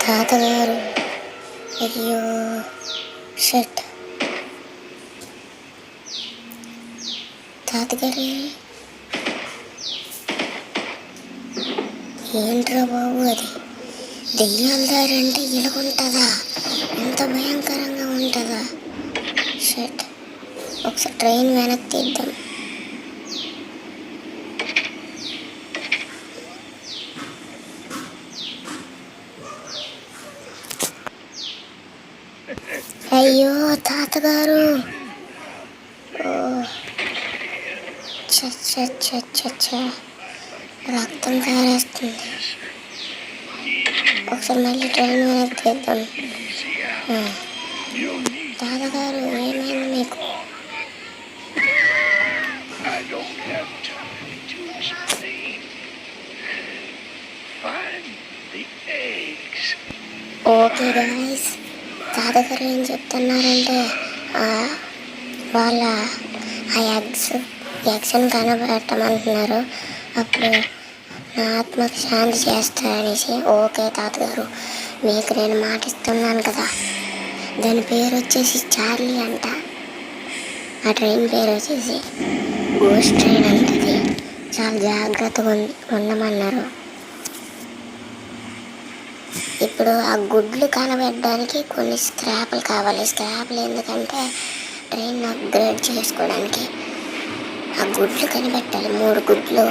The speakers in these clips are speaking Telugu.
తాతగారు అయ్యో షట్ తాతగారి ఏంట్రా బాబు అది దెయ్యాల దారంటే ఇలాగుంటుందా? ఎంత భయంకరంగా ఉంటుందా? షట్ ఒకసారి ట్రైన్ వెనక్కి తీద్దాం. అయ్యో తాతగారు ఓ చ రక్తం కారేస్తుంది. ఒకసారి మళ్ళీ ట్రైన్ వెనక్కి తీద్దాం. తాతగారు ఏమైంది మీకు? ఓకే గైస్, తాతగారు ఏం చెప్తున్నారంటే వాళ్ళ ఆ ఎగ్స్ని కనబెట్టమంటున్నారు. అప్పుడు నా ఆత్మకి శాంతి చేస్తారనేసి. ఓకే తాతగారు, మీకు నేను మాటిస్తున్నాను కదా. దాని పేరు వచ్చేసి చార్లీ అంట. ఆ ట్రైన్ పేరు వచ్చేసి గోస్ట్ ట్రైన్ అంటది. చాలా జాగ్రత్తగా ఉండమన్నారు. ఇప్పుడు ఆ గుడ్లు కనబెట్టడానికి కొన్ని స్క్రాప్లు కావాలి. స్క్రాప్లు ఎందుకంటే ట్రైన్ అప్గ్రేడ్ చేసుకోవడానికి ఆ గుడ్లు కనిపెట్టాలి. 3 గుడ్లు.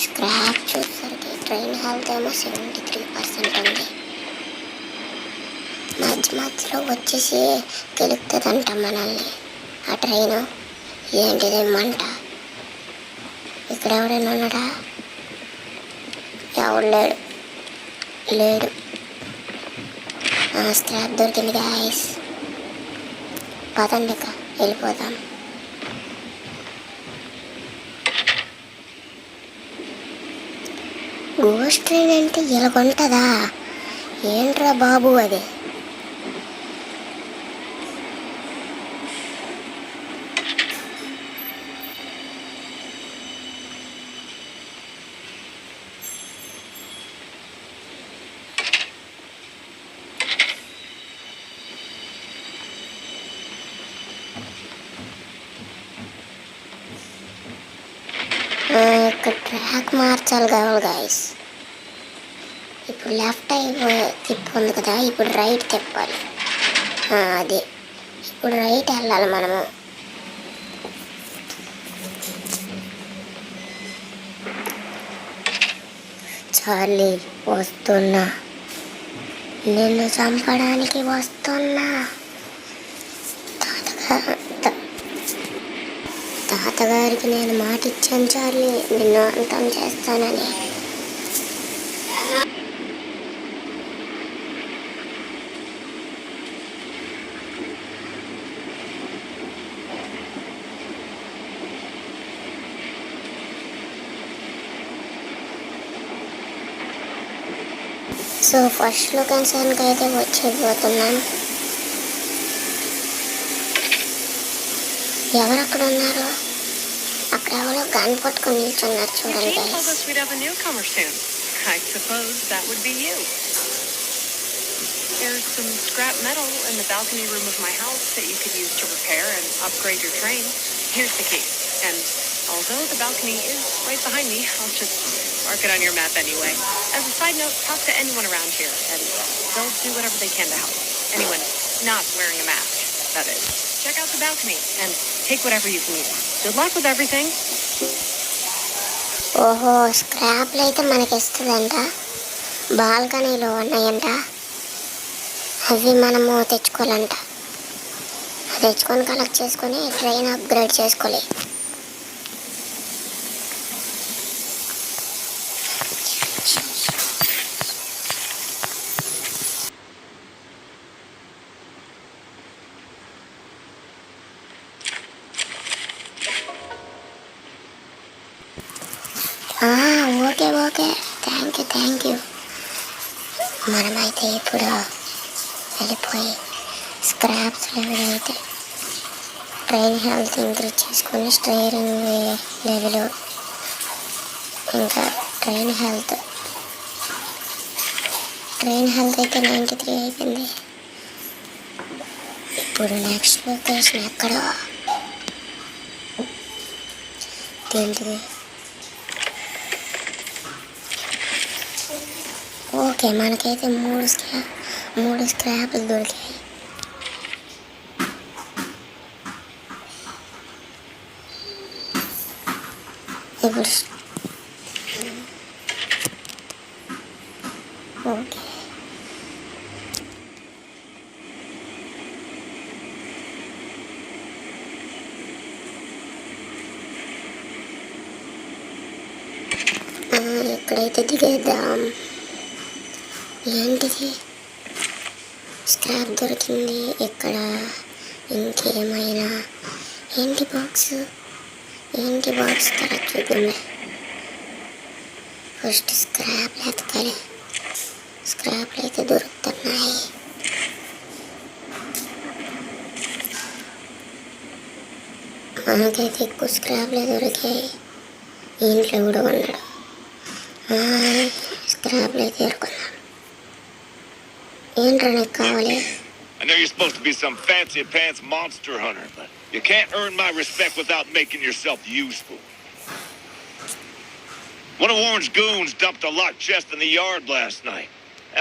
స్క్రాప్ చూసేసరికి ట్రైన్ హెల్త్ ఏమో 73% ఉంది. మధ్యలో వచ్చేసి గెలుపుతుందంట మనల్ని ఆ ట్రైను. ఏంటిది మంట? ఇక్కడ ఎవరైనా ఉన్నాడా? ఎవడు లేడు. స్క్రాప్ దొరికింది గాయస్. పదండి, ఇక వెళ్ళిపోదాం. గోస్ట్ ట్రైన్ అంటే ఇలాగుంటుందా? ఏంట్రా బాబు అది? ఇక్కడ ట్రాక్ మార్చాలి కావాలి గాయస్. ఇప్పుడు లెఫ్ట్ తిప్పు ఉంది కదా, ఇప్పుడు రైట్ తిప్పాలి. అదే ఇప్పుడు రైట్ వెళ్ళాలి మనము. చార్లీ వస్తున్నా, నిన్ను చంపడానికి వస్తున్నా. తాతగారికి నేను మాట ఇచ్చాను చార్లీ, నిన్ను అంతం చేస్తానని. సో ఫస్ట్ లొకేషన్కి అయితే వచ్చేపోతున్నాం. ఎవరు అక్కడ ఉన్నారు? అక్కడ ఎవరో గన్ పట్టుకొని నిల్చున్నారు చూడండి. There's some scrap metal in the balcony room of my house that you could use to repair and upgrade your train. Here's the key. And although the balcony is right behind me, I'll just mark it on your map anyway. As a side note, talk to anyone around here, and they'll do whatever they can to help. Anyone not wearing a mask, that is. Check out the balcony and take whatever you can use. Good luck with everything. ఓహో, స్క్రాప్లు అయితే మనకి ఇస్తుందంట. బాల్కనీలో ఉన్నాయంట. అవి మనము తెచ్చుకోవాలంట. తెచ్చుకొని కలెక్ట్ చేసుకొని ట్రైన్ అప్గ్రేడ్ చేసుకోవాలి. Okay thank you. మనమైతే ఇప్పుడు వెళ్ళిపోయి స్క్రాప్స్ అయితే ట్రైన్ హెల్త్ ఇంక్రీజ్ చేసుకొని స్టీరింగ్ లెవెల్ ఇంకా ట్రైన్ హెల్త్ ట్రైన్ హెల్త్ అయితే 93 అయిపోయింది. ఇప్పుడు నెక్స్ట్ లొకేషన్ ఎక్కడ? ఏంటిది? ఓకే, మనకైతే మూడు స్క్రాప్లు దొరికాయి. ఇప్పుడు ఓకే, ఇక్కడైతే దిగేద్దాం. ఏంటిది? స్క్రాప్ దొరికింది. ఇక్కడ ఇంకేమైనా? ఏంటి బాక్స్ తర్వాత చూద్దామే. ఫస్ట్ స్క్రాప్లు ఎతకాలి. స్క్రాప్లు అయితే దొరుకుతున్నాయి. మనకైతే ఎక్కువ స్క్రాప్లే దొరికాయి. ఇంట్లో కూడా ఉన్నాడు. స్క్రాప్లు అయితే ఎరుకున్నాడు. ఏంట్రా నీకు కావాలి? I know you're supposed to be some fancy pants monster hunter, but you can't earn my respect without making yourself useful. One of Warren's goons dumped a locked chest in the yard last night.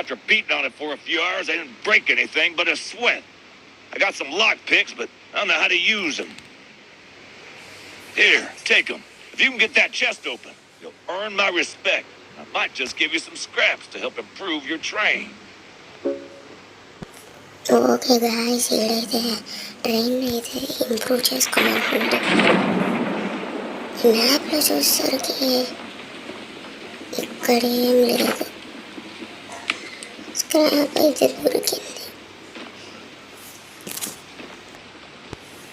After beating on it for a few hours, I didn't break anything but a sweat. I got some lock picks, but I don't know how to use them. Here, take them. If you can get that chest open, you'll earn my respect. I might just give you some scraps to help improve your train. Okay guys, ఈడైతే ట్రైన్ అయితే ఇంప్రూవ్ చేసుకోవాలనుకుంటా. మ్యాప్లో చూసేసరికి ఇక్కడేం లేదు. స్క్రాప్ అయితే దొరికింది.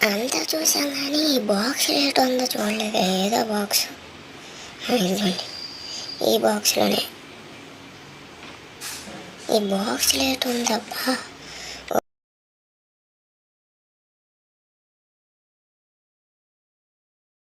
అంతా చూసాం కానీ ఈ బాక్స్ రేట్ ఉందో చూడలేదు. ఏదో బాక్స్ ఇదిగోండి, ఈ బాక్స్లోనే ఈ బాక్స్ రేట్ ఉందబ్బా.